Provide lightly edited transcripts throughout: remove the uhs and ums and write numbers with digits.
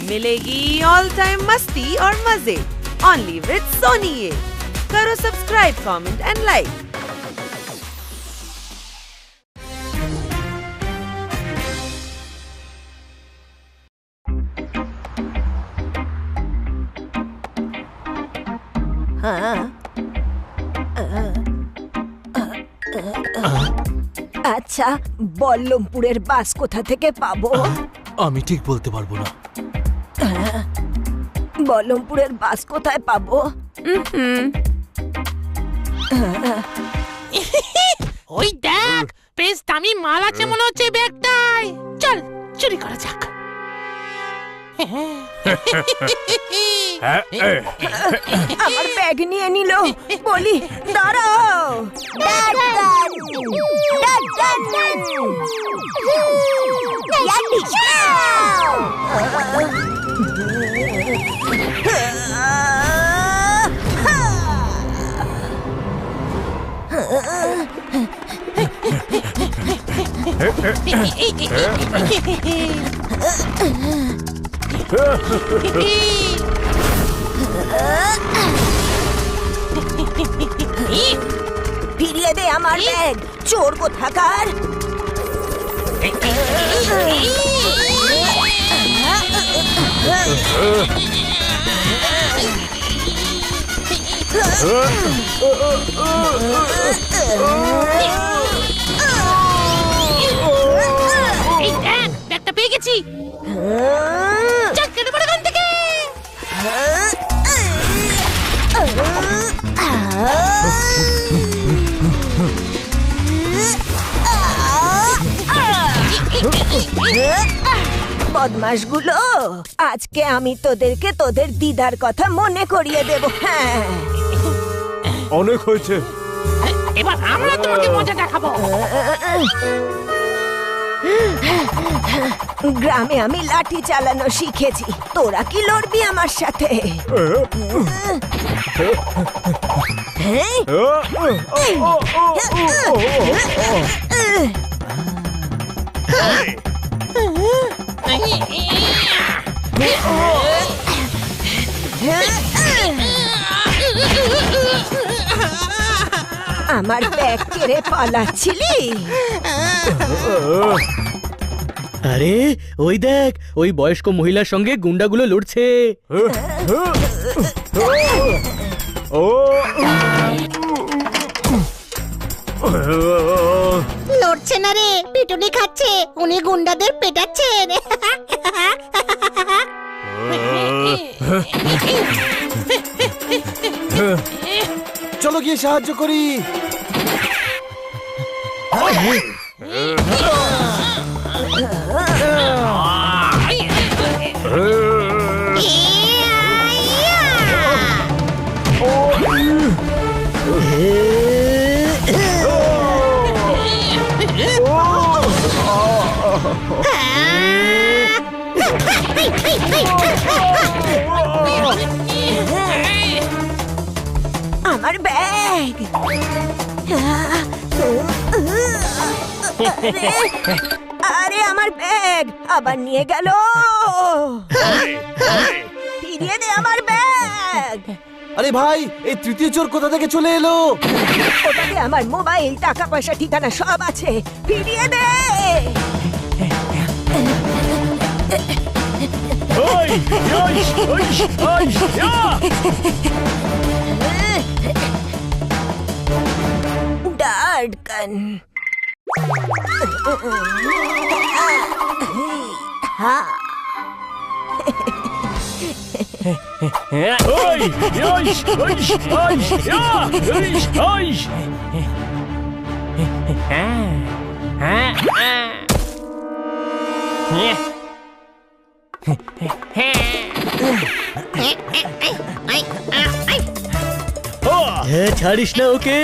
मिलेगी all time मस्ती और मजे ओनली विद सोनी ये। करो सब्सक्राइब, कमेंट एंड लाइक। আচ্ছা, বল্লমপুরের বাস কোথা থেকে পাবো? আমি ঠিক বলতে পারবো না। বল্লমপুরের বাস কোথায় পাবো? ওই দেখ, বেশ দামি মাল আছে মনে হচ্ছে ব্যাগটায়। চল চুরি করা যাক। আমার ব্যাগ নিয়ে নিল। বলি দাঁড়াও। ফিরিয়ে দে আমার ব্যাগ, চোর কোথাকার। এই দেখ, ব্যাগটা পেয়ে গেছি। চল কেটে পড়ে এখান থেকে। বদমাশগুলো, আজকে আমি তোদেরকে তোদের দিদার কথা মনে করিয়ে দেব। হ্যাঁ, অনেক হয়েছে। এবার আমরা তোমাকে মজা দেখাবো। গ্রামে আমি লাঠি চালানো শিখেছি, তোরা কি লড়বি আমার সাথে? আমার ব্যাগ কেড়ে পালাচ্ছিলি? আরে ওই দেখ, ওই বয়স্ক মহিলার সঙ্গে গুন্ডাগুলো লড়ছে। লড়ছে না রে, পিটুনি খাচ্ছে। উনি গুন্ডাদের পেটাচ্ছেন। চলো গিয়ে সাহায্য করি। আমার ব্যাগ। আরে আমার ব্যাগ আবার নিয়ে গেল। ফিরিয়ে দে আমার ব্যাগ। আরে ভাই, এই তৃতীয় চোর কোথা থেকে চলে এলো? ওটাতে আমার মোবাইল, টাকা পয়সা, ঠিকানা সব আছে। ফিরিয়ে দে। ডার্টকান। ছাড়িস না ওকে।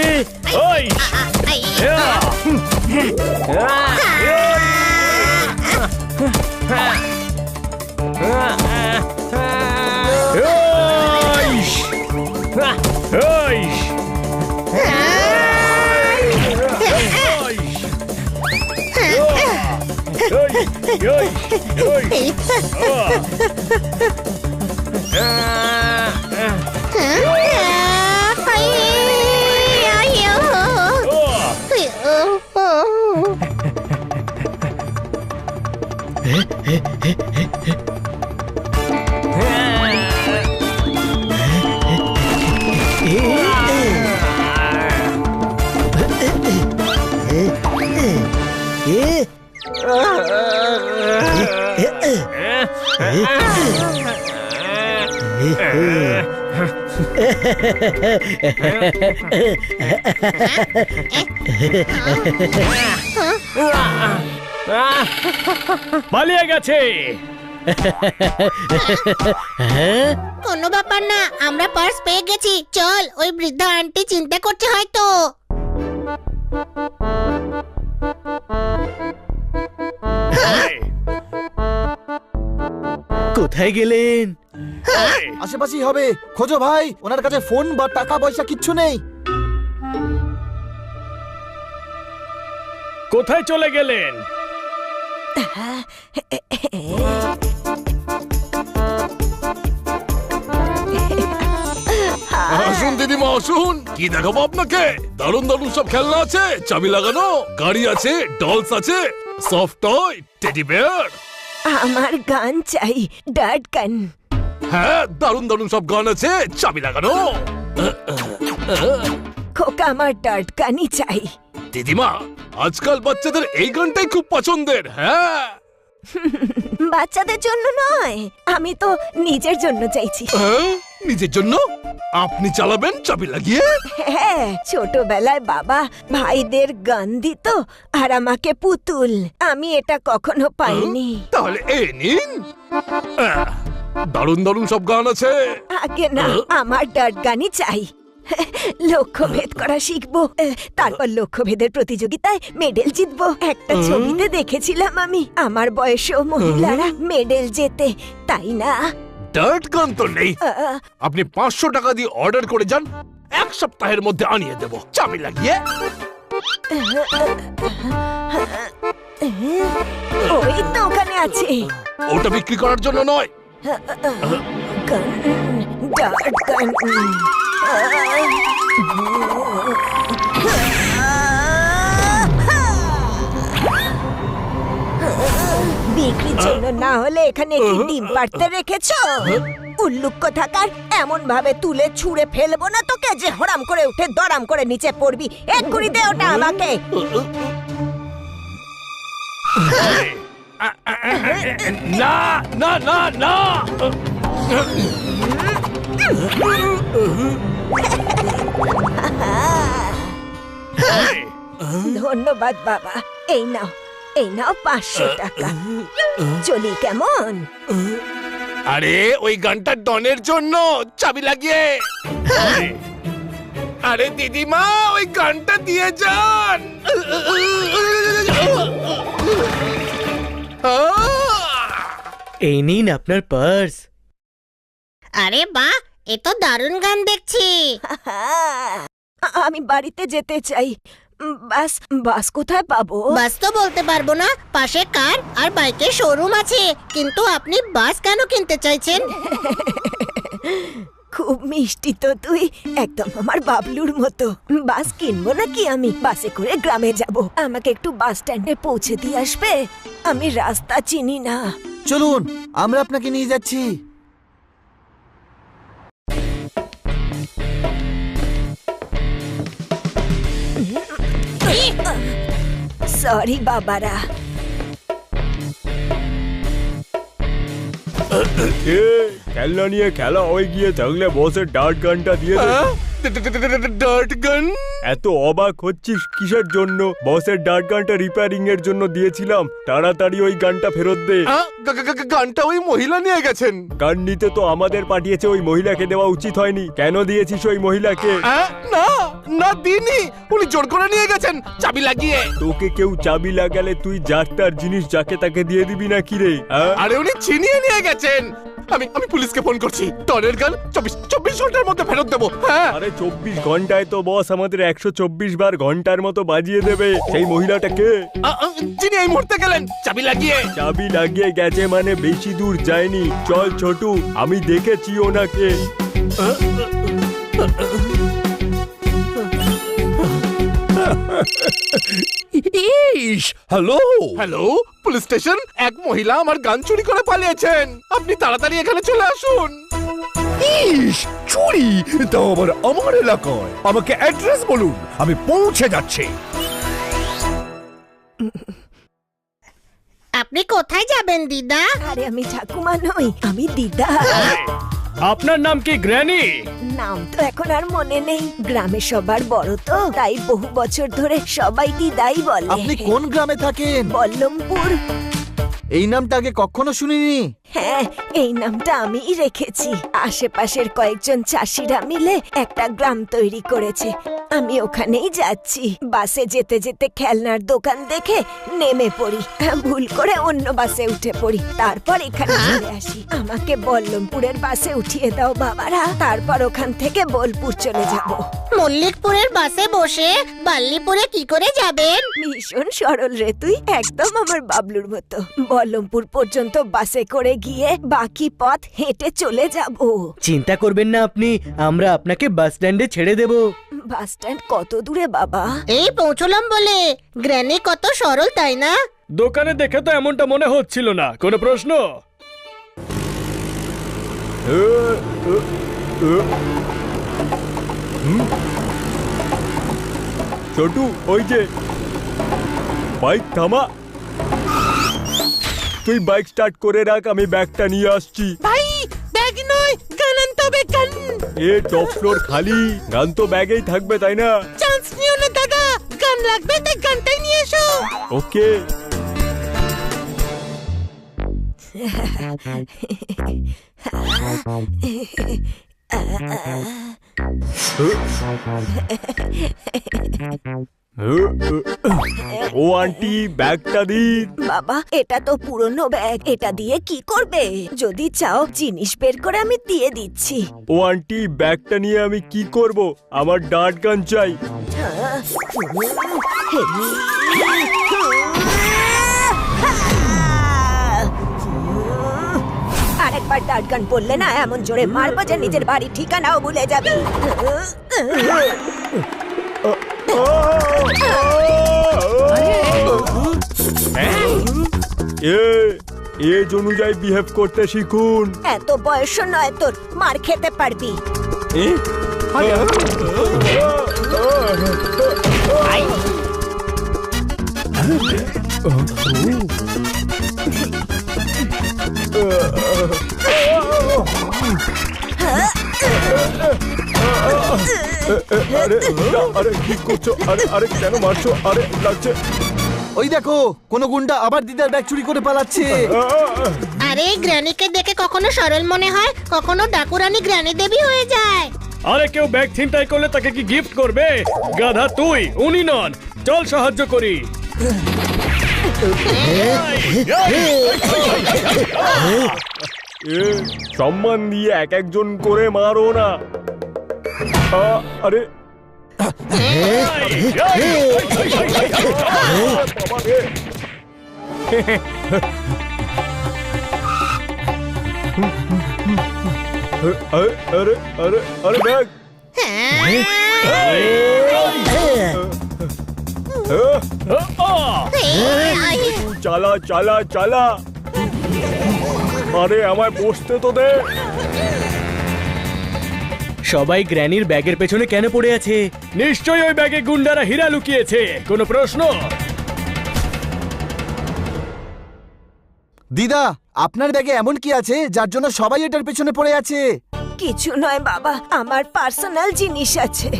পালিয়ে গেছে। কোনো ব্যাপার না, আমরা পার্স পেয়ে গেছি। চল, ওই বৃদ্ধা আন্টি চিন্তা করছে হয়তো। কোথায় গেলেন? আশেপাশেই হবে, খোঁজো ভাই। ওনার কাছে ফোন বা টাকা পয়সা কিচ্ছু নেই। কোথায় চলে গেলেন? আসুন দিদিমা আসুন, কি দেখাবো আপনাকে? দারুণ দারুণ সব খেলনা আছে, চাবি লাগানো গাড়ি আছে, ডলস আছে, সফট টয়, টেডি বিয়ার। আমার গান চাই, ডার্ট গান। হ্যাঁ, দারুণ দারুণ সব গান আছে, চাবি লাগানো। খোকা, আমার ডার্ট গানই চাই। দিদিমা, আজকাল বাচ্চাদের এই গানটাই খুব পছন্দের। হ্যাঁ, বাচ্চাদের জন্য নয়, আমি তো নিজের জন্য চাইছি। হ্যাঁ, নিজের জন্য আপনি চালাবেন চাবি লাগিয়ে? হ্যাঁ, ছোটবেলায় বাবা ভাইদের গান দিত আর আমাকে পুতুল। আমি এটা কখনো পাইনি। তাহলে এই নিন, দারুণ দারুণ সব গান আছে। আগে না, আমার ডার্ট গানই চাই। লক্ষ্যভেদ করা শিখবো, তারপর লক্ষ্যভেদের প্রতিযোগিতায় মেডেল জিতবো। একটা ছবিতে দেখেছিলাম আমি, আমার বয়সেও মহিলারা মেডেল জেতে, তাই না? ডার্ট গান তো নেই। আপনি 500 টাকা দিয়ে অর্ডার করে যান, 1 সপ্তাহের মধ্যে আনিয়ে দেব চাবি লাগিয়ে। ওই তো ওখানে আছে। ওটা বিক্রি করার জন্য নয়। গান, ডার্ট গান। বিক্রির জন্য না হলে এখানে কি ডিম পাড়তে রেখেছো? উল্লুক কোথাকার, এমন ভাবে তুলে ছুঁড়ে ফেলবো না তোকে যে হরাম করে উঠে দরাম করে নিচে পড়বি। এক্ষুনি দে ওটা আমাকে। না না না না, ধন্যবাদ বাবা। এই নাও, এই নাও 500 টাকা। চলি কেমন? আরে ওই গানটা ডনের জন্য, চাবি লাগিয়ে। আরে দিদিমা, ওই গানটা দিয়ে যান। এই নিন আপনার পার্স। আরে বাহ, এ তো দারুণ গান দেখছি। আমি বাড়িতে যেতে চাই। বাস, বাস কোথায় পাবো? বাস তো বলতে পারবো না, পাশে কার আর বাইকের শোরুম আছে। কিন্তু আপনি বাস কেন কিনতে চাইছেন? খুব মিষ্টি তো তুই, একদম আমার বাবলুর মতো। বাস কিনবো নাকি আমি? বাসে করে গ্রামে যাব। আমাকে একটু বাস স্ট্যান্ডে পৌঁছে দিয়ে আসবে? আমি রাস্তা চিনি না। চলুন, আমরা আপনাকে নিয়ে যাচ্ছি। সরি বাবারা। খেলনা নিয়ে খেলা হয়ে গিয়ে থাকলে বসের ডার্ট গানটা দিয়ে দে। ডার্ট গান? এত অবাক হচ্ছিস কিসের জন্য? বসের ডার্ট গানটা রিপেয়ারিং এর জন্য দিয়েছিলাম, তাড়াতাড়ি ওই গানটা ফেরত দে। গানটা ওই মহিলা নিয়ে গেছেন। গান নিতে তো আমাদের পাঠিয়েছে, ওই মহিলাকে দেওয়া উচিত হয়নি। কেন দিয়েছিস ওই মহিলাকে? না না, দিনি, উনি জোর করে নিয়ে গেছেন চাবি লাগিয়ে। তোকে কেউ চাবি লাগালে তুই যার তার জিনিস যাকে তাকে দিয়ে দিবি নাকি রে? আরে উনি ছিনিয়ে নিয়ে গেছেন। আমি পুলিশকে ফোন করছি। টনের গান 24 ঘন্টার মধ্যে ফেরত দেবো। হ্যাঁ আরে 24 ঘন্টায় তো বস আমাদের 124 বার ঘন্টার মতো বাজিয়ে দেবে। সেই মহিলাটা কে? যিনি এই মুহূর্তে গেলেন চাবি লাগিয়ে। চাবি লাগিয়ে গেছে মানে বেশি দূর যায়নি। চল ছোটু, আমি দেখেছি ওনাকে। Hello hello, police station. এক মহিলা আমার গান চুরি করে পালিয়েছেন। আপনি তাড়াতাড়ি এখানে চলে আসুন। ইস, চুরি? তাও আবার আমার এলাকায়। আমাকে অ্যাড্রেস বলুন, আমি পৌঁছে যাচ্ছি। আপনি কোথায় যাবেন দিদা? আরে আমি ঠাকুমা নই, আমি দিদা। আপনার নাম কি গ্র্যানি? নাম তো এখন আর মনে নেই। গ্রামে সবার বড় তো, তাই বহু বছর ধরে সবাই দিদাই বলে। আপনি কোন গ্রামে থাকেন? বল্লমপুর। এই নামটা আগে কখনো শুনিনি। হ্যাঁ, এই নামটা আমিই রেখেছি। আশেপাশের কয়েকজন চাষিরা মিলে একটা গ্রাম তৈরি করেছে। আমি ওখানেই যাচ্ছি। বাসে যেতে যেতে খেলনার দোকান দেখে নেমে পড়ি। ভুল করে অন্য বাসে উঠে পড়ি, তারপর এখানে চলে আসি। আমাকে বল্লমপুরের বাসে উঠিয়ে দাও বাবারা, তারপর ওখান থেকে বোলপুর চলে যাব। মল্লিকপুরের বাসে বসে বাল্লিপুরে কি করে যাবেন? ভীষণ সরল রে তুই, একদম আমার বাবলুর মতো। বল্লমপুর পর্যন্ত বাসে করে গিয়ে বাকি পথ হেঁটে চলে যাব। চিন্তা করবেন না আপনি, আমরা আপনাকে বাস স্ট্যান্ডে ছেড়ে দেব। বাস স্ট্যান্ড কত দূরে বাবা? এই পৌঁছলাম বলে। গ্র্যানি কত সরল, তাই না? দোকানে দেখে তো এমনটা মনে হচ্ছিল না। কোনো প্রশ্ন? ছোটু, ওই যে বাইক থামা। তুই বাইক স্টার্ট করে রাখ, আমি ব্যাগটা নিয়ে আসছি। ভাই ব্যাগ নয়, গান আনতে হবে, গান। এ টপ ফ্লোর খালি, গান তো ব্যাগেই থাকবে তাই না? চান্স নিও না দাদা, গান লাগবে তাই গানটাই নিয়ে এসো। ওকে। ও আন্টি, ব্যাগটা দিন। বাবা, এটা তো পুরনো ব্যাগ, এটা দিয়ে কি করবে? যদি চাও জিনিস বের করে আমি দিয়ে দিচ্ছি। ও আন্টি, ব্যাগটা নিয়ে আমি কি করব? আমার ডার্ট গান চাই। আরেকবার ডার্ট গান বললে না এমন জোরে মারবো যে নিজের বাড়ি ঠিকানাও ভুলে যাবি। এজ অনুযায়ী বিহেভ করতে শিখুন। এত বয়স নয় তোর, মার খেতে পারবি। আরে কি করছো? আরে কেন মারছো? আরে লাগছে। ওই দেখো, কোন গুন্ডা আবার দিদার ব্যাগ চুরি করে পালাচ্ছে। আরে গ্র্যানিকে দেখে কখনো সরল মনে হয়, কখনো ডাকুরানি গ্র্যানি দেবী হয়ে যায়। আরে কেউ ব্যাগ ছিনতাই করলে তাকে কি গিফট করবে? গাধা তুই, উনি নন। চল সাহায্য করি। সম্মান দিয়ে এক একজন করে মারো না। আরে আরে আরে আরে ব্যাগ। চালা চালা চালা। আরে আমায় বসতে তো দে। সবাই গ্র্যানির ব্যাগের পেছনে কেন পড়ে আছে? নিশ্চয়ই ওই ব্যাগে গুন্ডারা হীরা লুকিয়েছে। কোনো প্রশ্ন? দিদা, আপনার ব্যাগে এমন কি আছে যার জন্য সবাই এটার পেছনে পড়ে আছে? কিছু নয় বাবা, আমার পার্সোনাল জিনিস আছে।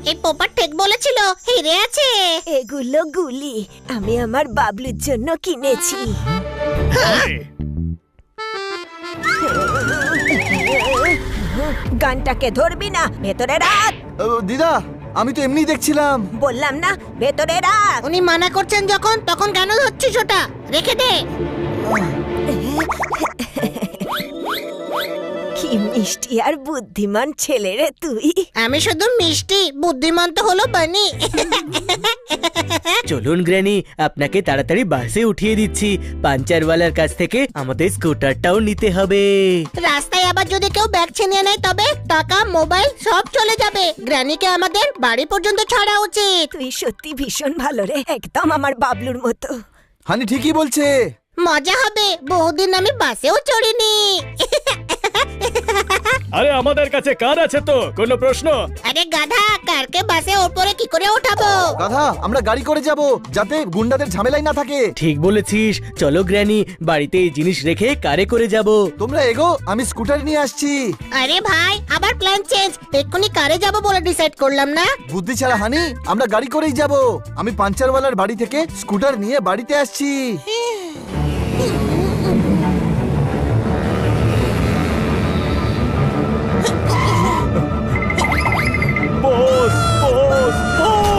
এই পোপার ঠিক বলেছিল, হিরে আছে। এগুলো গুলি, আমি আমার বাবলুর জন্য কিনেছি। গানটাকে ধরবি না, ভেতরে রাখ। দিদা আমি তো এমনি দেখছিলাম। বললাম না ভেতরে রাখ। উনি মানা করছেন যখন, তখন কেন ধরছিস ওটা? রেখে দে। কি মিষ্টি আর বুদ্ধিমান ছেলে রে তুই। আমি শুধু মিষ্টি, বুদ্ধিমান তো হলো বানি। চলুন গ্র্যানি, আপনাকে তাড়াতাড়ি বাসে উঠিয়ে দিচ্ছি। পাঞ্চারওয়ালার কাছ থেকে আমাদের স্কুটারটাও নিতে হবে। রাস্তায় আবার যদি কেউ ব্যাগ ছিনিয়ে নেয় তবে টাকা, মোবাইল সব চলে যাবে। গ্র্যানিকে আমাদের বাড়ি পর্যন্ত ছাড়া উচিত। তুই সত্যি ভীষণ ভালো রে, একদম আমার বাবলুর মতো। হানি ঠিকই বলছে। মজা হবে, বহুদিন আমি বাসেও চড়িনি। আরে আমাদের কাছে কার আছে তো, কোনো প্রশ্ন? আরে গাধা, কারকে বাসে ওপরে কি করে ওঠাবো? গাধা, আমরা গাড়ি করে যাব যাতে গুন্ডাদের ঝামেলাই না থাকে। ঠিক বলেছিস, চলো গ্র্যানি, বাড়িতে এই জিনিস রেখে কারে করে যাব। তোমরা এগো, আমি স্কুটার নিয়ে আসছি। আরে ভাই, আবার প্ল্যান চেঞ্জ। এক্ষুনি কারে যাব বলে ডিসাইড করলাম না। বুদ্ধি ছাড়া হানি, আমরা গাড়ি করেই যাব। আমি পাঞ্চারওয়ালার বাড়ি থেকে স্কুটার নিয়ে বাড়িতে আসছি। বস বস বস!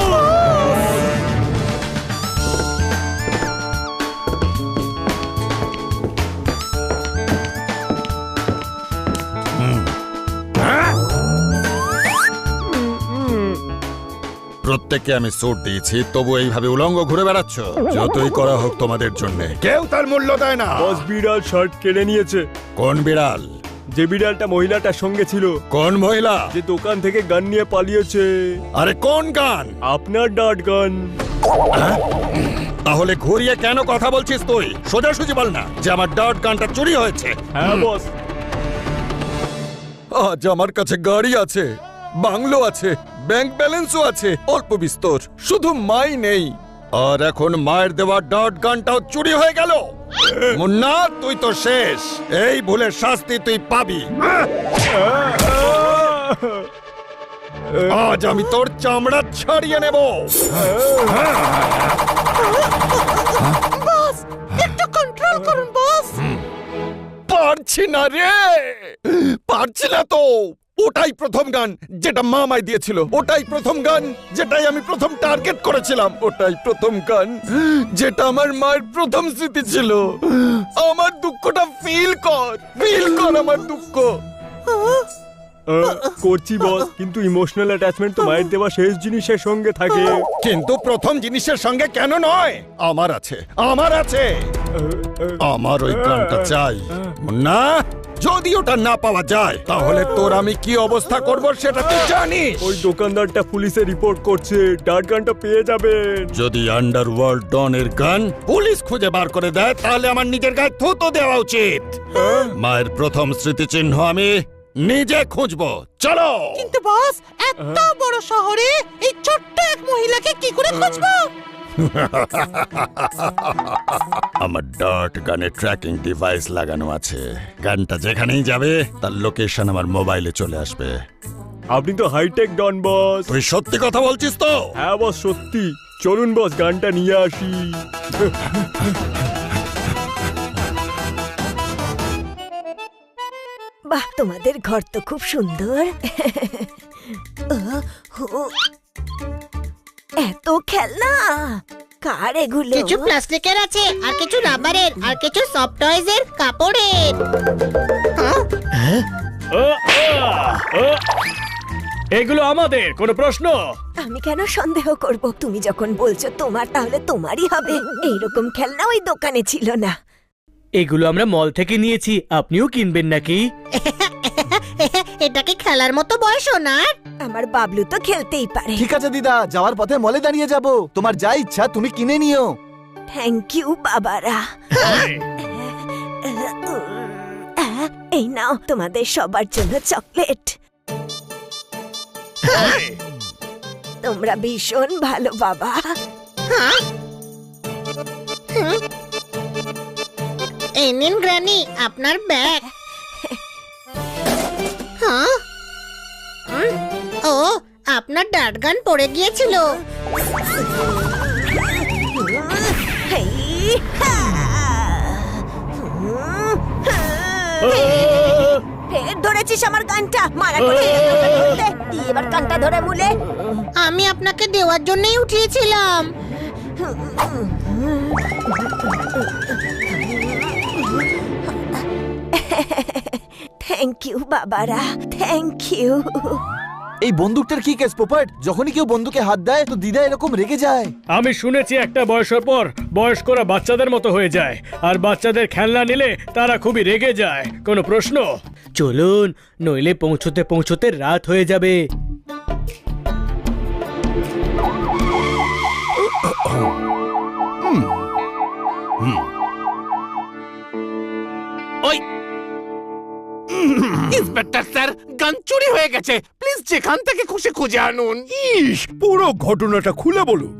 প্রত্যেককে আমি সুট দিয়েছি, তবু এইভাবে উলঙ্গ ঘুরে বেড়াচ্ছ। যতই করা হোক তোমাদের জন্য কেউ তার মূল্য দেয় না। বস বিড়াল শার্ট কেড়ে নিয়েছে। কোন বিড়াল? যে বিড়ালটা মহিলাটার সঙ্গে ছিল। কোন মহিলা? যে দোকান থেকে গান নিয়ে পালিয়েছে। আরে কোন গান? আপনার ডাট গান। তাহলে ঘুরিয়ে কেন কথা বলছিস তুই? সোজাসুজি বল না যে আমার ডাট গানটা চুরি হয়েছে। হ্যাঁ বস। আজ আমার কাছে গাড়ি আছে, বাংলো আছে, ব্যাংক ব্যালেন্সও আছে, অল্প বিস্তর, শুধু মাই নেই। আর এখন মায়ের দেওয়া ডট গানটাও চুরি হয়ে গেল। মুন্না, তুই তো শেষ। এই ভুলের শাস্তি তুই পাবি। আজ আমি তোর চামড়া ছাড়িয়ে নেব। বস, একটু কন্ট্রোল করুন বস। পারছি না রে, পারছি না তো। ওটাই প্রথম গান যেটা মা আমায় দিয়েছিল, ওটাই প্রথম গান যেটাই আমি প্রথম টার্গেট করেছিলাম, ওটাই প্রথম গান যেটা আমার মায়ের প্রথম স্মৃতি ছিল। আমার দুঃখটা ফিল কর আমার দুঃখ। করছি বস, কিন্তু ইমোশনাল অ্যাটাচমেন্ট তো মায়ের দেওয়া শেষ জিনিসের সঙ্গে থাকে। কিন্তু প্রথম জিনিসের সঙ্গে কেন নয়? আমার আছে, আমার আছে। আমার ওই গানটা চাই। মুন্না, যদি ওটা না পাওয়া যায় তাহলে তোর আমি কি অবস্থা করব সেটা তুই জানিস। ওই দোকানদারটা পুলিশে রিপোর্ট করছে, ডাট গানটা পেয়ে যাবেন। যদি আন্ডারওয়ার্ল্ড ডনের গান পুলিশ খুঁজে বার করে দেয় তাহলে আমার নিজের গায়ে থুতো দেওয়া উচিত। মায়ের প্রথম স্মৃতিচিহ্ন আমি নিজে খুঁজবো। চলো। কিন্তু বস, এত বড় শহরে এই ছোট্ট এক মহিলাকে কি করে খুঁজবো? আমার ডট গানে ট্র্যাকিং ডিভাইস লাগানো আছে। গানটা যেখানেই যাবে তার লোকেশন আমার মোবাইলে চলে আসবে। আপনি তো হাইটেক ডন বস। তুই সত্যি কথা বলছিস তো? হ্যাঁ বস, সত্যি। চলুন বস, গানটা নিয়ে আসি। বাহ, তোমাদের ঘর তো খুব সুন্দর। এত খেলনা কার এগুলো? কিছু প্লাস্টিকের আছে, আর কিছু রাবারের, আর কিছু সফট টয়েজের, কাপড়ের। এগুলো আমাদের, কোনো প্রশ্ন? আমি কেন সন্দেহ করব? তুমি যখন বলছো তোমার, তাহলে তোমারই হবে। এইরকম খেলনা ওই দোকানে ছিল না। এগুলো আমরা মল থেকে নিয়েছি, আপনিও কিনবেন নাকি? এটা কি খেলার মতো বয়স ওনার? আমার বাবলু তো খেলতেই পারে। ঠিক আছে দিদা, যাওয়ার পথে মলে দাঁড়িয়ে যাব। তোমার যা ইচ্ছা তুমি কিনে নিও। থ্যাংক ইউ বাবারা। এই নাও তোমাদের সবার জন্য চকলেট। তোমরা ভীষণ ভালো বাবা। এই নিন গ্র্যানি, আপনার ব্যাগ। হ্যাঁ, ও আপনার ডাট গান পড়ে গিয়েছিল। ফের ধরেছিস আমার গানটা মারা করে এবার কানটা ধরে মুলে। আমি আপনাকে দেওয়ার জন্যই উঠিয়েছিলাম। থ্যাংক ইউ বাবারা, থ্যাংক ইউ। এই বন্দুকটার কি কেস পোপট? যখনই কেউ বন্দুকে হাত দেয় তো দিদা এরকম রেগে যায়। আমি শুনেছি একটা বয়সের পর বয়স্করা বাচ্চাদের মতো হয়ে যায়, আর বাচ্চাদের খেলনা নিলে তারা খুবই রেগে যায়। কোনো প্রশ্ন? চলুন, নইলে পৌঁছতে পৌঁছতে রাত হয়ে যাবে। ওই ইন্সপেক্টর স্যার, গান চুরি হয়ে গেছে। প্লিজ যেখান থেকে খুশি খুঁজে আনুন। ইস, পুরো ঘটনাটা খুলে বলুন।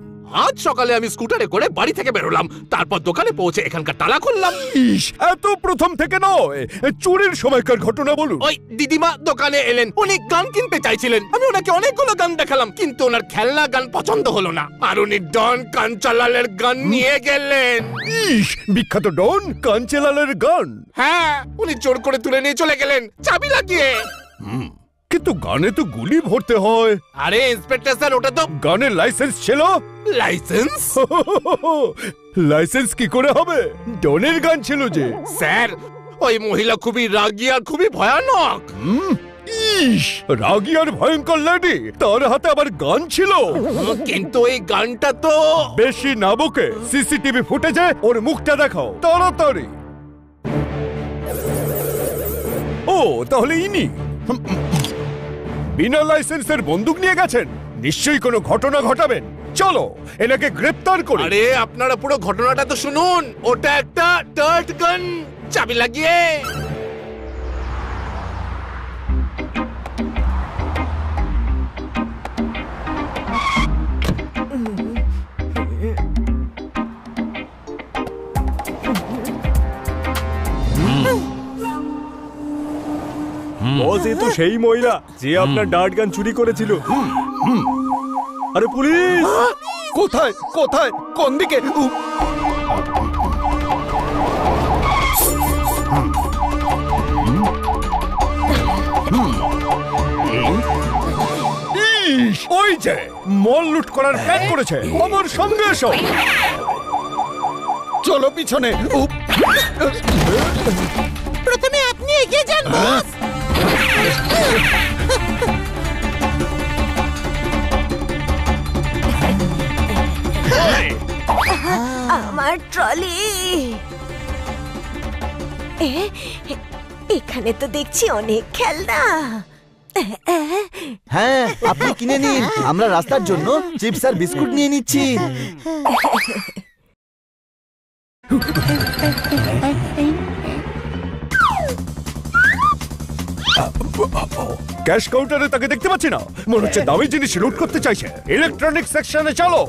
আজ সকালে আমি স্কুটারে করে বাড়ি থেকে বেরোলাম, তারপর দোকানে পৌঁছে এখানকার তালা খুললাম। ইস, এত প্রথম থেকে নয়, চুরির সময়কার ঘটনা বলুন। ওই দিদিমা দোকানে এলেন, উনি গান কিনতে চাইছিলেন। আমি ওনাকে অনেকগুলো গান দেখালাম, কিন্তু ওনার খেলনা গান পছন্দ হলো না, আর উনি ডন কাঞ্চালালের গান নিয়ে গেলেন। ইস, বিখ্যাত ডন কাঞ্চেলালের গান। হ্যাঁ, উনি জোর করে তুলে নিয়ে চলে গেলেন চাবি লাগিয়ে। কিন্তু গানে তো গুলি ভরতে হয়। আরে ইন্সপেক্টর স্যার, ওটা তো গানের লাইসেন্স ছিল। লাইসেন্স? লাইসেন্স কি করে হবে? ডনের গান ছিল যে। স্যার, ওই মহিলা খুবই রাগী আর খুবই ভয়ানক। ইস, রাগী আর ভয়ঙ্কর লেডি, তার হাতে আবার গান ছিল। কিন্তু এই গানটা তো। বেশি না বকে সিসিটিভি ফুটেজে ওর মুখটা দেখাও তাড়াতাড়ি। ও, তাহলে ইনি বিনা লাইসেন্সের বন্দুক নিয়ে গেছেন, নিশ্চয়ই কোনো ঘটনা ঘটাবেন। চলো এনাকে গ্রেফতার করি। আরে আপনারা পুরো ঘটনাটা তো শুনুন। ওটা একটা ডার্ট গান, চাবি লাগিয়ে। বস, এ তো সেই মহিলা যে আপনার ডার্ট গান চুরি করেছিল। আরে পুলিশ! কোথায় কোথায় কোন দিকে? ইস, ওই যে মল লুট করার প্ল্যান করেছে। আমার সঙ্গে এসো। চলো পিছনে। প্রথমে আপনি এগিয়ে যান বস। আমার ট্রলি। এখানে তো দেখছি অনেক খেলনা। হ্যাঁ, আপনি কিনে নিন, আমরা রাস্তার জন্য চিপস আর বিস্কুট নিয়ে নিচ্ছি। ক্যাশ কাউন্টারে তাকে দেখতে পাচ্ছি না, মনে হচ্ছে দামি জিনিস লুট করতে চাইছে। ইলেকট্রনিক সেকশনে চলো।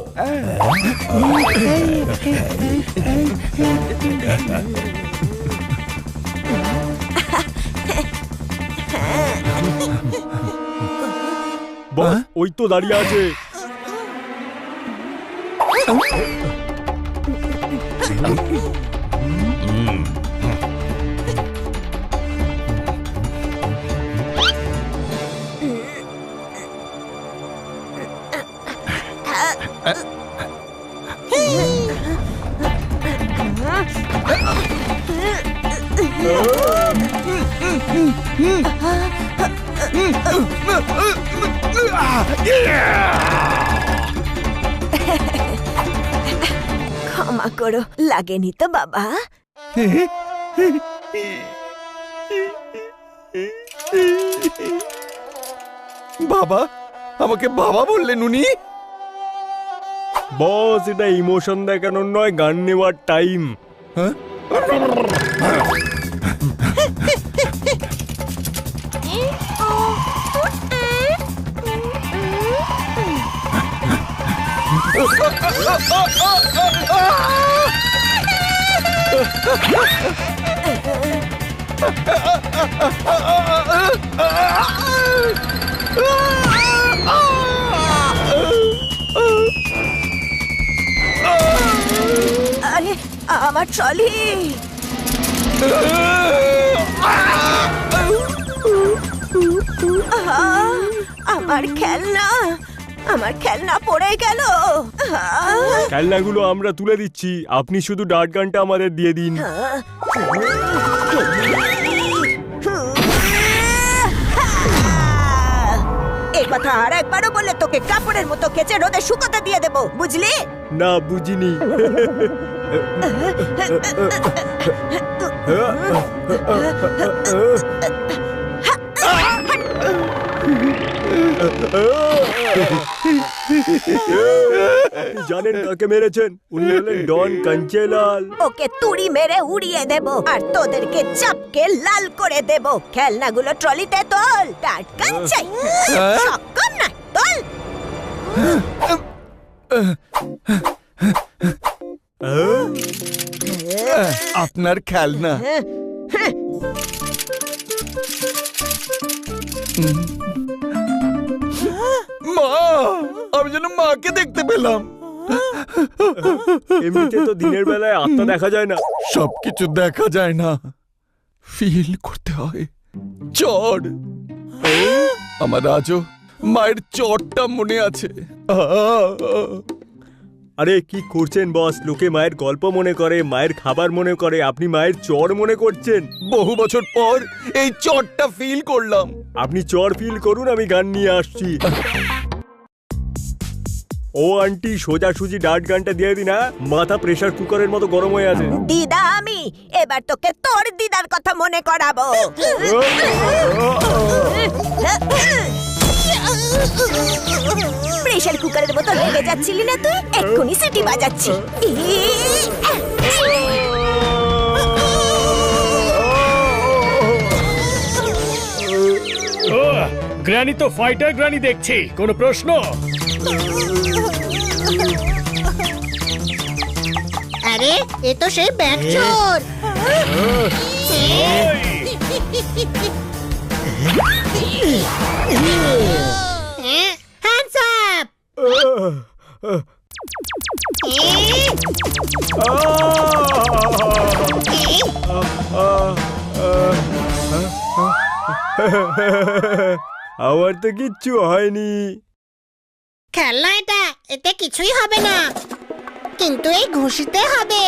বস, ওই তো দাঁড়িয়ে আছে। ক্ষমা করো, লাগেনি তো বাবা? বাবা, আমাকে বাবা বললেন উনি? বস, এটা ইমোশন দেখানোর নয়, গান নেওয়ার টাইম। হ্যাঁ? আরে আমার ট্রলি। আমার খেলনা, আমার খেলনা পড়ে গেল। খেলনাগুলো আমরা তুলে দিচ্ছি, আপনি শুধু ডার্ট গানটা আমাদের দিয়ে দিন। এই কথা আর একবারও বললে তোকে কাপড়ের মতো কেচে রোদে শুকোতে দিয়ে দেবো, বুঝলি? না, বুঝিনি। জানেন কাকে মেরেছেন? উনি হলেন ডন কাঞ্চেলাল। ওকে তুড়ি মেরে উড়িয়ে দেব আর তোদেরকে চাপকে লাল করে দেব। খেলনাগুলো ট্রলিতে তোল, ডার্ট গান চাই। সক্ষম না, তোল। আপনার খেলনা। মা, আমি যেন মাকে দেখতে পেলাম। এমনিতে তো দিনের বেলায় আত্মা দেখা যায় না। সবকিছু দেখা যায় না, ফিল করতে হয়। চড়, আমার আজও মায়ের চড়টা মনে আছে। আরে কি করছেন বস? লোকে মায়ের গল্প মনে করে, মায়ের খাবার মনে করে, আপনি মায়ের চড় মনে করছেন। বহু বছর পর এই চড়টা ফিল করলাম। আপনি চড় ফিল করুন, আমি গান নিয়ে আসছি। ও আন্টি, সোজাসুজি ডার্ট গানটা দিয়ে দিন। মাথা প্রেসার কুকারের মতো গরম হয়ে আছে। দিদা আমি, এবার তোকে তোর দিদার কথা মনে করাবো। প্রেসার কুকারের মতো লেগে যাচ্ছিলি না তুই? এক্ষুনি সিটি বাজাচ্ছি। গ্র্যানি তো ফাইটার গ্র্যানি দেখছি, কোনো প্রশ্ন? আরে এ তো সেই ব্যাগ চোর। Hands up. আমার তো কিচ্ছু হয়নি। খেলনা এটা, এতে কিছুই হবে না, কিন্তু এই ঘুষিতে হবে।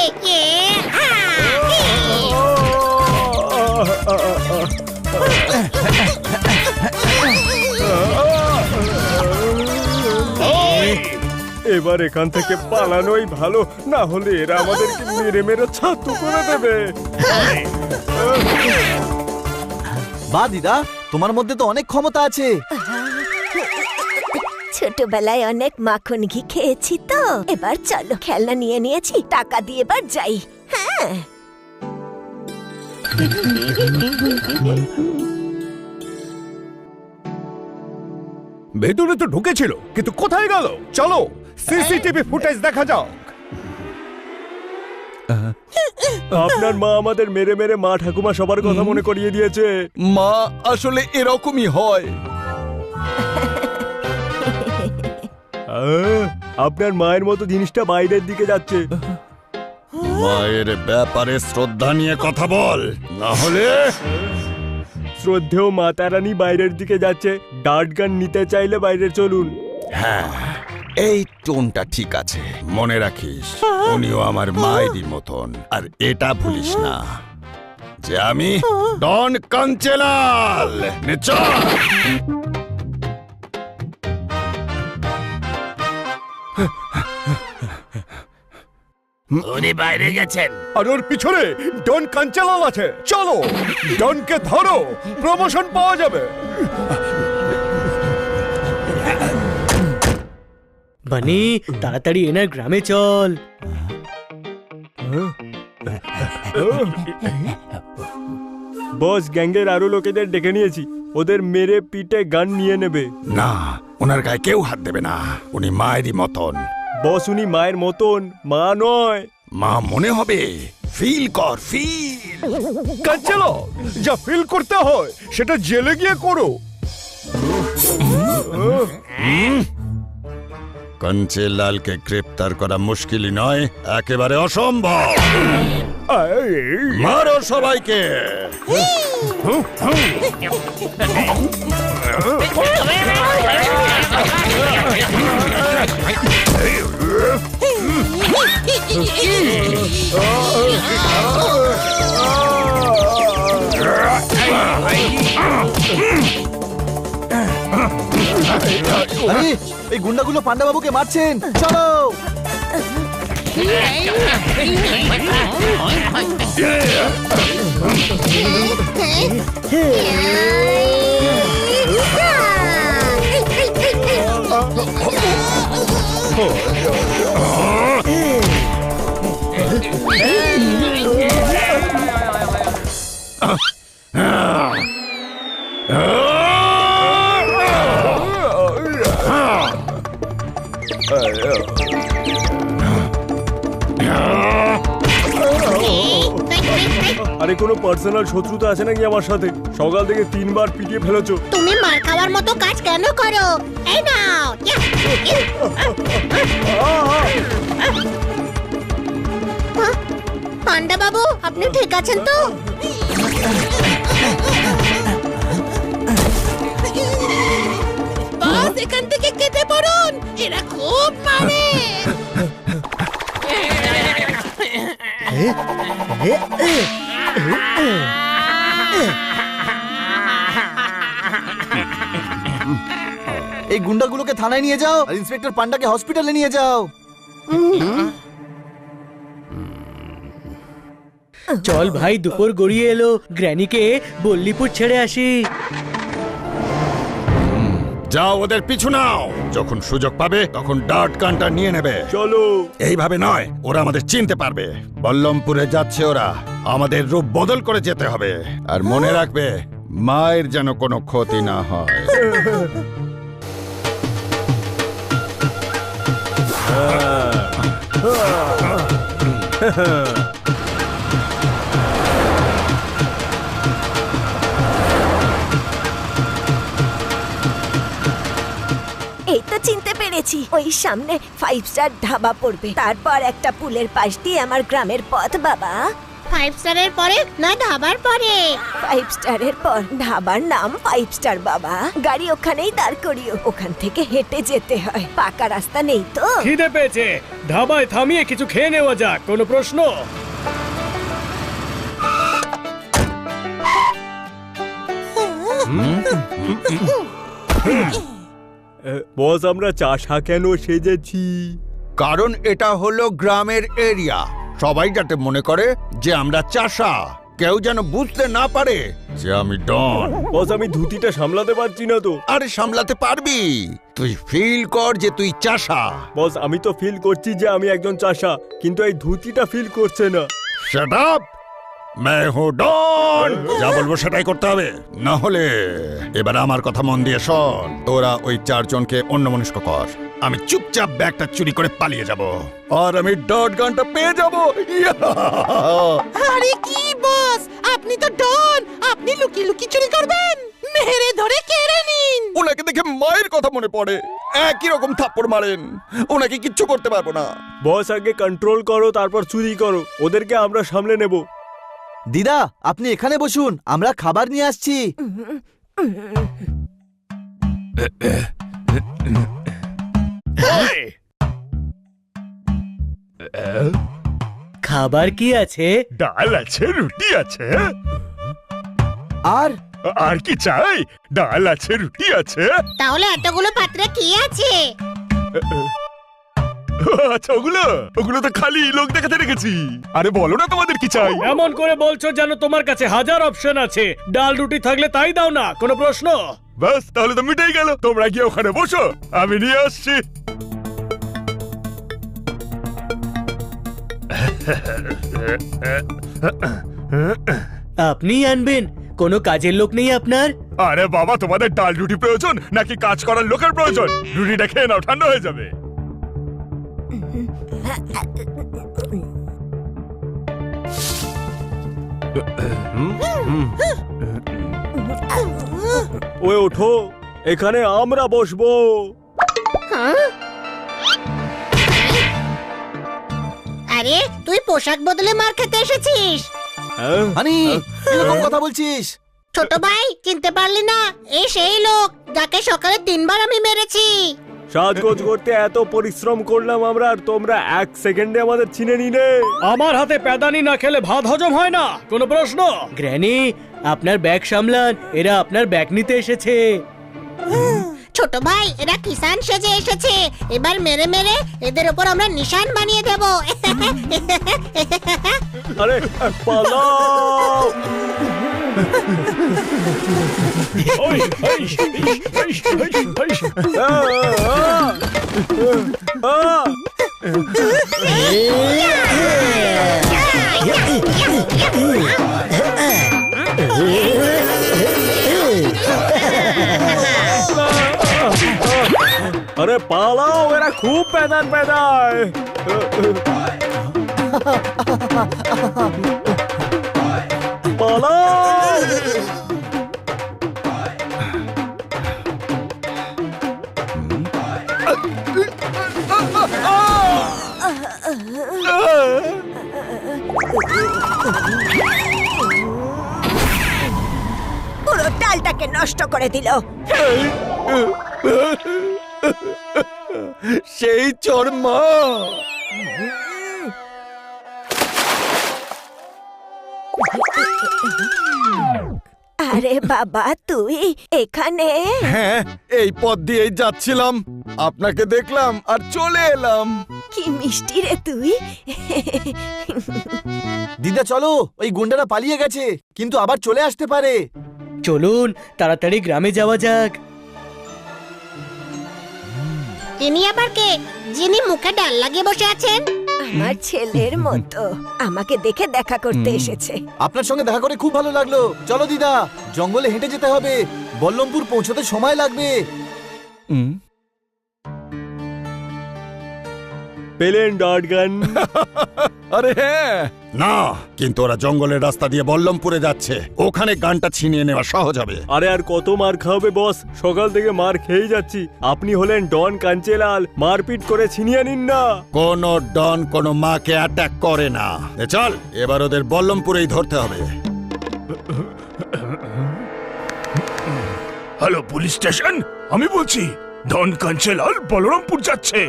এবার এখান থেকে পালানোই ভালো, না হলে এরা আমাদেরকে মেরে মেরে ছাতু করে দেবে। বা দিদা, তোমার মধ্যে তো অনেক ক্ষমতা আছে। ছোটবেলায় অনেক মাখন ঘি খেয়েছি তো। এবার চলো, খেলনা নিয়ে নিয়েছি, টাকা দিয়ে এবার যাই। হ্যাঁ, ভেতরে তো ঢুকেছিল, কিন্তু কোথায় গেল? চলো সিসিটিভি ফুটেজ দেখা যাক। আপনার মা আমাদের মেরে মেরে মা ঠাকুমা সবার কথা মনে করিয়ে দিয়েছে। মা আসলে এরকমই হয়। আপনার মায়ের মতো জিনিসটা বাইরের দিকে যাচ্ছে। মায়ের ব্যাপারে শ্রদ্ধা নিয়ে কথা বল, না হলে। শ্রদ্ধেয় মাতা রানী বাইরের দিকে যাচ্ছে, ডার্ট গান নিতে চাইলে বাইরে চলুন। হ্যাঁ, এই টোনটা ঠিক আছে, মনে রাখিস উনিও আমার মায়েরই মতন। আর এটা ভুলিস না যে আমি ডন কাঞ্চেলাল। উনি বাইরে গেছেন। আর ওর পিছনে ডন কাঞ্চেলাল আছে। চলো, ডনকে ধরো, প্রমোশন পাওয়া যাবে। বানি, তাড়াতাড়ি এনার গ্রামে চল। বস, গ্যাংয়ের আরো লোকেদের ডেকে নিয়েছি, ওদের মেরে পিটে গান নিয়ে নেবে। না, ওনার গায়ে কেউ হাত দেবে না, উনি মায়েরই মতন। বস, উনি মায়ের মতন, মা নয়। মা মনে হবে। ফিল কর, ফিল। চলো, যা ফিল করতে হয় সেটা জেলে গিয়ে করো। কাঞ্চেলালকে গ্রেপ্তার করা মুশকিলই নয়, একেবারে অসম্ভব। মারো সবাইকে। আরে এই গুন্ডাগুলো পান্ডা বাবুকে মারছেন, চলো। আরে কোনো পার্সোনাল শত্রুতা আছে নাকি আমার সাথে? সকাল থেকে 3 বার পিটিয়ে ফেলেছো। তুমি মার খাওয়ার মতো কাজ কেন করো? এই নাও। পান্ডা বাবু, আপনি ঠিক আছেন তো? বাস এখান থেকে কেটে পড়ুন, এরা খুব মারে। এই গুন্ডাগুলোকে থানায় নিয়ে যাও আর ইন্সপেক্টর পান্ডাকে হসপিটালে নিয়ে যাও। চল ভাই, দুপুর গড়িয়ে এলো, গ্র্যানিকে বল্লিপুর ছেড়ে আসি। যাও ওদের পিছু নাও, যখন সুযোগ পাবে তখন ডার্ট গানটা নিয়ে নেবে। চলো। এইভাবে নয়, ওরা আমাদের চিনতে পারবে। বল্লমপুরে যাচ্ছে ওরা, আমাদের রূপ বদল করে যেতে হবে। আর মনে রাখবে, মায়ের যেন কোনো ক্ষতি না হয়। এই তো চিনতে পেরেছি, ওই সামনে 5 স্টার ধাবা পড়বে, তারপর একটা পুলের পাশ দিয়ে আমার গ্রামের পথ। বাবা, 5 স্টারের পরে না ধাবার পরে? 5 স্টারের পর ধাবার নাম 5 স্টার বাবা। গাড়ি ওখানেই দাঁড় করিও, ওখান থেকে হেঁটে যেতে হয়, পাকা রাস্তা নেই তো। খিদে পেয়েছে, ধাবায় থামিয়ে কিছু খেয়ে নেওয়া যাক, কোনো প্রশ্ন? বস, আমরা চাষা কেন সেজেছি? কারণ এটা হলো গ্রামের এরিয়া। সবাই যাতে মনে করে যে আমরা চাষা, কেউ যেন বুঝতে না পারে যে আমি ডন। বস, আমি ধুতিটা সামলাতে পারছি না তো। আরে সামলাতে পারবি, তুই ফিল কর যে তুই চাষা। বস, আমি তো ফিল করছি যে আমি একজন চাষা, কিন্তু এই ধুতিটা ফিল করছে না। শাট আপ, मैं हूं ডন। যা বলবো সেটাই করতে হবে, না হলে এবার আমার কথা মন দিয়ে শোন। তোরা ওই 4 জনকে অন্যমনস্ক কর, আমি চুপচাপ ব্যাগটা চুরি করে পালিয়ে যাব, আর আমি ডট গানটা পেয়ে যাব। আরে কি বস, আপনি তো ডন, আপনি লুকিয়ে লুকিয়ে চুরি করবেন? মেরে ধরে কেড়ে নিন। ওনাকে দেখে মায়ের কথা মনে পড়ে, একই রকম থাপ্পড় মারেন, ওনাকে কিচ্ছু করতে পারবো না। বস, আগে কন্ট্রোল করো, তারপর চুরি করো, ওদেরকে আমরা সামলে নেব। দিদা, আপনি এখানে বসুন, আমরা খাবার নিয়ে আসছি। খাবার কি আছে? ডাল আছে, রুটি আছে। আর আর কি চাই? ডাল আছে, রুটি আছে। তাহলে এতগুলো পাত্রে কি আছে? আচ্ছা, ওগুলো তো খালি লোক দেখাতে রেখেছি। আরে বলো না তোমাদের কি চাই। এমন করে বলছো যেন তোমার কাছে হাজার অপশন আছে, ডাল রুটি থাকলে তাই দাও না, কোনো প্রশ্ন? বাস, তাহলে তো মিটেই গেল। তোমরা গিয়ে ওখানে বসো, আমি নিয়ে আসছি। আপনি আনবেন? কোনো কাজের লোক নেই আপনার? আরে বাবা, তোমাদের ডাল রুটি প্রয়োজন নাকি কাজ করার লোকের প্রয়োজন? রুটিটা খেয়ে নাও, ঠান্ডা হয়ে যাবে। ওই ওঠো, এখানে আমরা বসবো। আরে তুই পোশাক বদলে মার খেতে এসেছিস? হানি এরকম কথা বলছিস? ছোট ভাই চিনতে পারলি না? এই সেই লোক যাকে সকালে 3 বার আমি মেরেছি। সাজগোজ করতে এত পরিশ্রম করলাম আমরা, আর তোমরা 1 সেকেন্ডে আমাদের চিনে নিলে। আমার হাতে প্যাদানি না খেলে ভাত হজম হয় না, কোনো প্রশ্ন? গ্র্যানি, আপনার ব্যাগ সামলান, এরা আপনার ব্যাগ নিতে এসেছে। ছোট ভাই এরা কিষান সেজে এসেছে, এবার মেরে মেরে এদের উপর আমরা নিশান বানিয়ে দেব। আরে পালাও! ওই, ওই, ওই, ওই, আরে পালাও, এরা খুব পেদান পেদায়। পালাও! পুরো ডালটাকে নষ্ট করে দিল। সেই চোর মা। আরে বাবা, তুই এখানে? হ্যাঁ, এই পথ দিয়েই যাচ্ছিলাম, আপনাকে দেখলাম আর চলে এলাম। কি মিষ্টি রে তুই। দিদা চলো, ওই গুন্ডারা পালিয়ে গেছে, কিন্তু আবার চলে আসতে পারে। চলুন তাড়াতাড়ি গ্রামে যাওয়া যাক। ইনি আবার কে, যিনি মুখে ডাল লাগিয়ে বসে আছেন? আমার ছেলের মতো আমাকে দেখে দেখা করতে এসেছে। আপনার সঙ্গে দেখা করে খুব ভালো লাগলো। চলো দিদা, জঙ্গলে হেঁটে যেতে হবে, বল্লমপুর পৌঁছতে সময় লাগবে। পেলেন ডট গান? আরে হ্যাঁ, না কিন্তু ওরা জঙ্গলের রাস্তা দিয়ে বল্লমপুরে যাচ্ছে, ওখানে গানটা ছিনিয়ে নেওয়া সহজ হবে। আরে আর কত মার খাবে বস, সকাল থেকে মার খেয়েই যাচ্ছি। আপনি হলেন ডন কাঞ্চেলাল, মারপিট করে ছিনিয়ে নিন না। কোন ডন কোন মাকে অ্যাটাক করে না। চল এবার ওদের বল্লমপুরেই ধরতে হবে। হ্যালো পুলিশ স্টেশন, আমি বলছি ডন কাঞ্চেলাল বলরামপুর যাচ্ছে।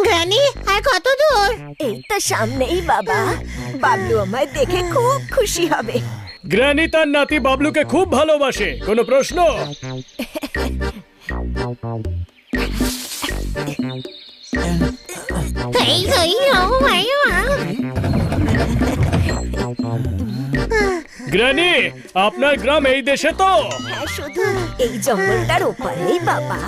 গ্র্যানি, আর কত দূর? এই তো সামনেই বাবা। বাবলু আমায় দেখে খুব খুশি হবে। গ্র্যানি তার নাতি বাবলুকে খুব ভালোবাসে, কোনো প্রশ্ন? গ্র্যানি, আপনার গ্রাম এই দেশে তো? হ্যাঁ, শুধু এই জঙ্গলটার ওপারেই বাবা।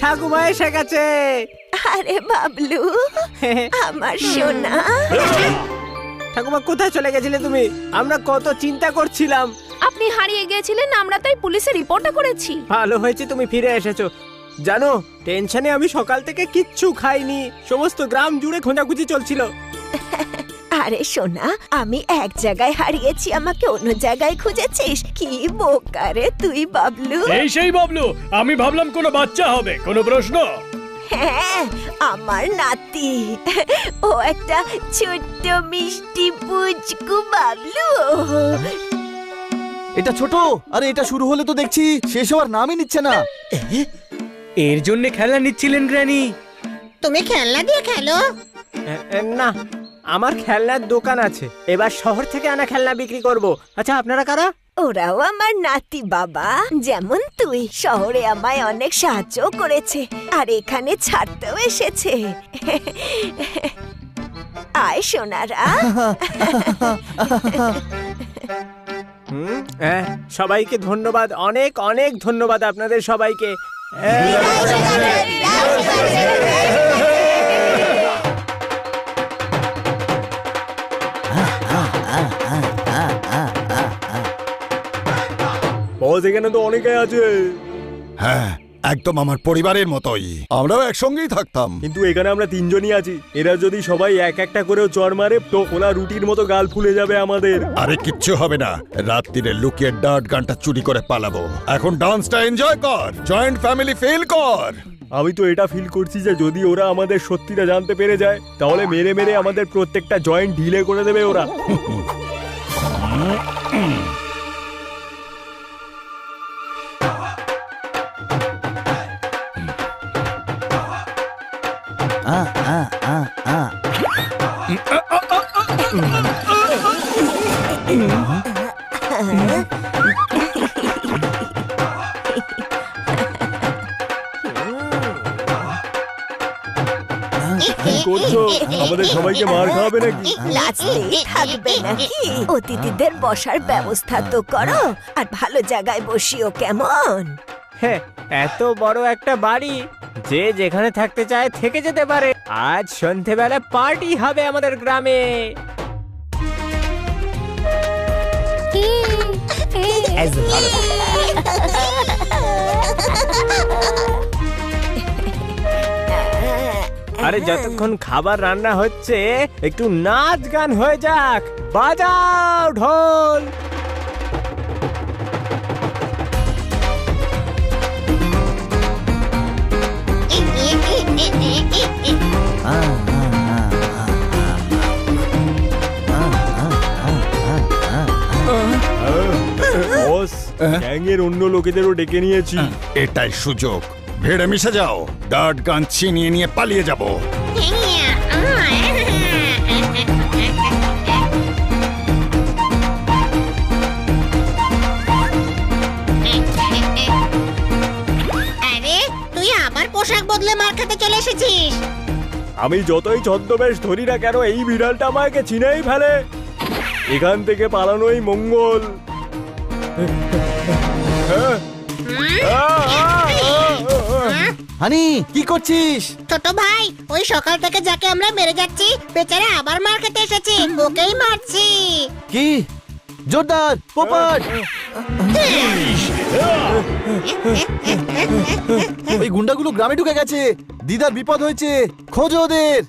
ঠাকুমা এসে গেছে। আরে বাবলু, আমার সোনা। ঠাকুমা কোথায় চলে গেছিলে তুমি? আমরা কত চিন্তা করছিলাম। আপনি হারিয়ে গিয়েছিলেন, আমরা তাই পুলিশে রিপোর্টও করেছি। ভালো হয়েছে তুমি ফিরে এসেছো। জানো, টেনশনে আমি সকাল থেকে কিচ্ছু খাইনি, সমস্ত গ্রাম জুড়ে খোঁজাখুঁজি চলছিল। আরে সোনা, আমি এক জায়গায় হারিয়েছি, আমাকে অন্য জায়গায় খুঁজেছিস? কি বোকারে তুই বাবলু। এই সেই বাবলু, আমি ভাবলাম কোনো বাচ্চা হবে, কোনো প্রশ্ন? হ্যাঁ, আমার নাতি। ও একটা ছোট্ট মিষ্টি পুচকু বাবলু। এটা ছোট, আরে এটা শুরু হলে তো দেখছি শেষ হওয়ার নামই নিচ্ছে না। এর জন্য খেলা নিচ্ছিলেন গ্র্যানি? তুমি খেলনা দিয়ে খেলো? না, আমার খেলনার দোকান আছে, এবার শহর থেকে আনা খেলনা বিক্রি করব। আচ্ছা, আপনারা কারা? ওরাও আমার নাতি বাবা, যেমন তুই। শহরে আমায় অনেক সাহায্য করেছে, আর এখানে ছাড়তেও এসেছে। আয় সোনারা। সবাইকে ধন্যবাদ, অনেক অনেক ধন্যবাদ আপনাদের সবাইকে। বস, এখানে তো অনেকে আছে। হ্যাঁ, একদম আমার পরিবারের মতোই, আমরাও একসঙ্গেই থাকতাম। কিন্তু এখানে আমরা তিনজনই আছি, এরা যদি সবাই এক একটা করেও চড় মারে তো ওরা রুটির মতো গাল ফুলে যাবে আমাদের। আরে কিচ্ছু হবে না, রাত্রিরে লুকিয়ে ডার্ট গানটা চুরি করে পালাবো। এখন ডান্সটা এনজয় কর, জয়েন্ট ফ্যামিলি ফিল কর। আমি তো এটা ফিল করছি যে যদি ওরা আমাদের সত্যিটা জানতে পেরে যায় তাহলে মেরে মেরে আমাদের প্রত্যেকটা জয়েন্ট ঢিলে করে দেবে ওরা। কি করছো? আমাদের সবাইকে মার খাওয়াবে নাকি? লাচতেই থাকবে নাকি? অতিথিদের বসার ব্যবস্থা তো করো, আর ভালো জায়গায় বসিও কেমন? হ্যাঁ, এত বড় একটা বাড়ি, যে যেখানে থাকতে চায় থেকে যেতে পারে। আজ সন্ধেবেলা পার্টি হবে আমাদের গ্রামে। আরে যতক্ষণ খাবার রান্না হচ্ছে একটু নাচ গান হয়ে যাক। বাজাও ঢোল। বস, গ্যাংয়ের অন্য লোকেদেরও ডেকে নিয়েছি। এটাই সুযোগ, ভিড়ে মিশে যাও, ডার্ট গান ছিনিয়ে নিয়ে পালিয়ে যাব। আরে তুই আবার পোশাক বদলে মার খেতে চলে এসেছিস। আমি যতই ছদ্মবেশ ধরি না কেন এই বিড়ালটা আমাকে চিনেই ফেলে। এখান থেকে পালানোই মঙ্গল। হানি, কি করছিস? ছোট ভাই, ওই সকাল থেকে যাকে আমরা মেরে যাচ্ছি বেচারা আবার মার খেতে এসেছে, ওকেই মারছি। কি জোরদার পোপট! ওই গুন্ডাগুলো গ্রামে ঢুকে গেছে, দিদার বিপদ হয়েছে, খোঁজো ওদের।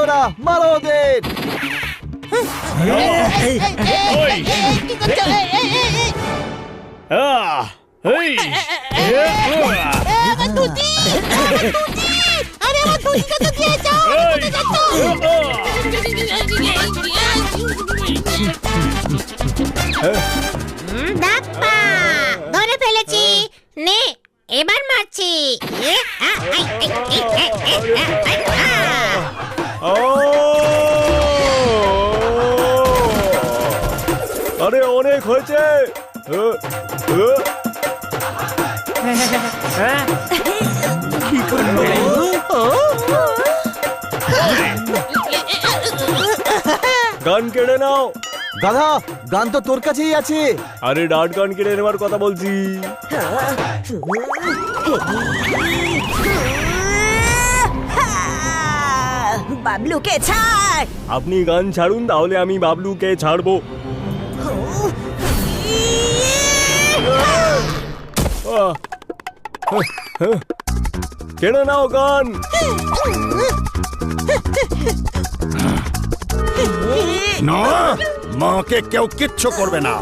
ওরা মারো ওদের। ধরে ফেলেছি, নে এবার মারছি। আরে অনেক হয়েছে। গান কেড়ে নাও। গাধা, গান তো তোর কাছেই আছে। আরে ডার্ট গান কেড়ে নেওয়ার কথা বলছি। বাবলুকে ছাড়। আপনি গান ছাড়ুন, তাহলে আমি বাবলুকে ছাড়বো। কেড়ে নাও গান। না, মাকে কেউ কিচ্ছু করবে না।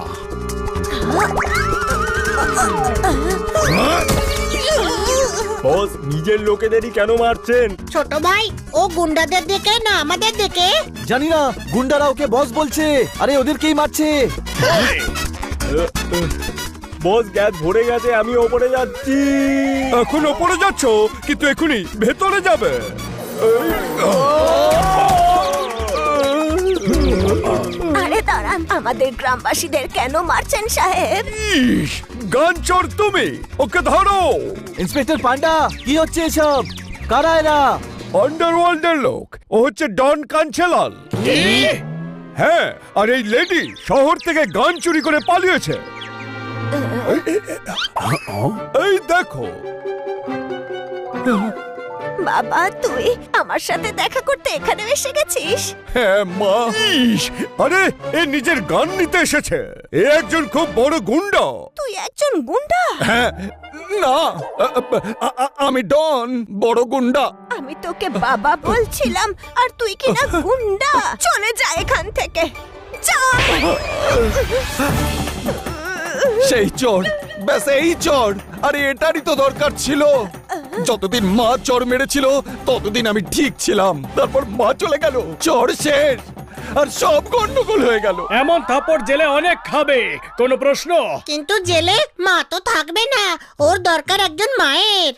বস, নিজের লোকেদেরই কেন মারছেন? ছোট ভাই, ও গুন্ডাদের দিকে না আমাদের দিকে? জানি না, গুন্ডারা ওকে বস বলছে, আরে ওদেরকেই মারছে। বস, গ্যাস ভরে গেছে, আমি ওপরে যাচ্ছি। এখন ওপরে যাচ্ছ, কিন্তু এখনই ভেতরে যাবে। আরে দাঁড়া, জানান আমাদের গ্রামবাসীদের কেন মারছেন সাহেব? ইস, গান চোর তুমি, ওকে ধরো। ইন্সপেক্টর পান্ডা, কি হচ্ছে এসব? কারা এরা? আন্ডারওয়ার্ল্ডের লোক, ও হচ্ছে ডন কাঞ্চেলাল। হ্যাঁ, আর এই লেডি শহর থেকে গান চুরি করে পালিয়েছে। এই দেখো। বাবা, তুই আমার সাথে দেখা করতে এখানে এসে গেছিস? হ্যাঁ মা। ইস, আরে এ নিজের গান নিতে এসেছে। এ একজন খুব বড় গুন্ডা। তুই একজন গুন্ডা? হ্যাঁ, না, আমি ডন, বড় গুন্ডা। আমি তোকে বাবা বলছিলাম আর তুই কি না গুন্ডা? চলে যা এখান থেকে, যা। সেই চোর, ব্যাস এই চোর। আরে এটারই তো দরকার ছিল। যতদিন মা চোর মেরেছিল ততদিন আমি ঠিক ছিলাম। তারপর মা চলে গেল, চোর শেষ, আর সব গন্ডগোল হয়ে গেল। এমন থাপড় জেলে অনেক খাবে, কোনো প্রশ্ন? কিন্তু জেলে মা তো থাকবে না, ওর দরকার একজন মায়ের।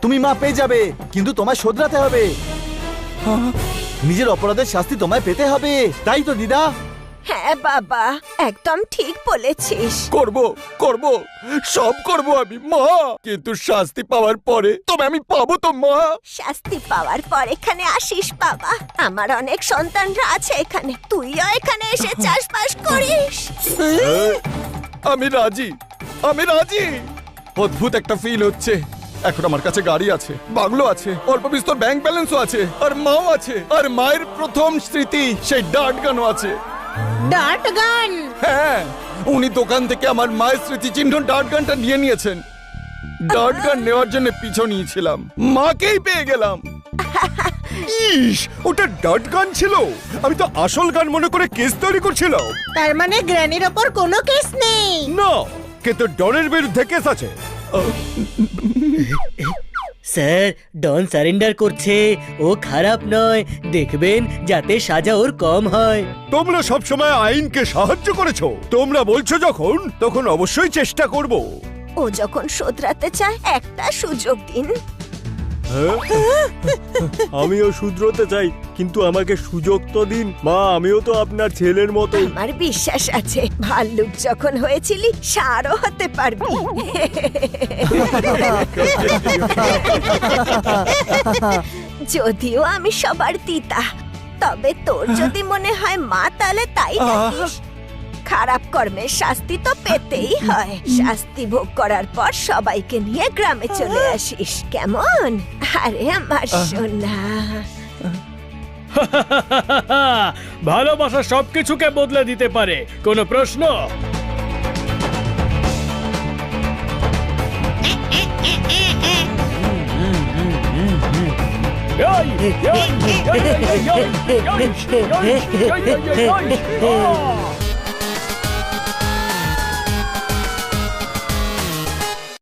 তুমি মা পেয়ে যাবে, কিন্তু তোমায় শোধরাতে হবে। নিজের অপরাধের শাস্তি তোমায় পেতে হবে, তাই তো দিদা? হ্যাঁ বাবা, একদম ঠিক বলেছিস। করব করব, সব করব আমি মা, কিন্তু শাস্তি পাওয়ার পরে তবে আমি পাবো তো মা। শাস্তি পাওয়ার পর এখানে আসিস বাবা, আমার অনেক সন্তানরা আছে এখানে, তুইও এখানে এসে চাষবাস করিস। আমি রাজি, আমি রাজি। অদ্ভুত একটা ফিল হচ্ছে। এখন আমার কাছে গাড়ি আছে, বাংলো আছে, অল্প বিস্তর ব্যাংক ব্যালেন্সও আছে, আর মাও আছে, আর মায়ের প্রথম স্মৃতি সেই ডার্ট গানও আছে। ডার্ট গান? হ্যাঁ, উনি দোকান থেকে আমার মায়ের স্মৃতিচিহ্ন ডার্ট গানটা নিয়ে নিয়েছেন। ডার্ট গান নেওয়ার জন্য পিছু নিয়েছিলাম, মাকেই পেয়ে গেলাম। ইস, ওটা ডার্ট গান ছিল। আমি তো আসল গান মনে করে কেস তৈরি করছিলাম। তার মানে গ্র্যানির ওপর কোনো কেস নেই? না, কিন্তু ডনের বিরুদ্ধে কেস আছে। স্যার, ডন সারেন্ডার করছে, ও খারাপ নয়, দেখবেন যাতে সাজা ওর কম হয়। তোমরা সবসময় আইনকে সাহায্য করেছো, তোমরা বলছো যখন, তখন অবশ্যই চেষ্টা করব। ও যখন শোধরাতে চায় একটা সুযোগ দিন। আমিও শুধরোতে চাই, কিন্তু আমাকে সুযোগ তো দিন মা, আমিও তো আপনার ছেলের মতো। আমার বিশ্বাস আছে, ভাল্লুক যখন হয়েছিলি ষাঁড়ও হতে পারবি। যদিও আমি সবার দিতা, তবে তোর যদি মনে হয় মা, তাহলে তাই থাকিস। খারাপ কর্মের শাস্তি তো পেতেই হয়। শাস্তি ভোগ করার পর সবাইকে নিয়ে গ্রামে চলে আসিস, কেমন? আরে আমার সোনা। ভালোবাসা সবকিছুকে বদলে দিতে পারে, কোনো প্রশ্ন?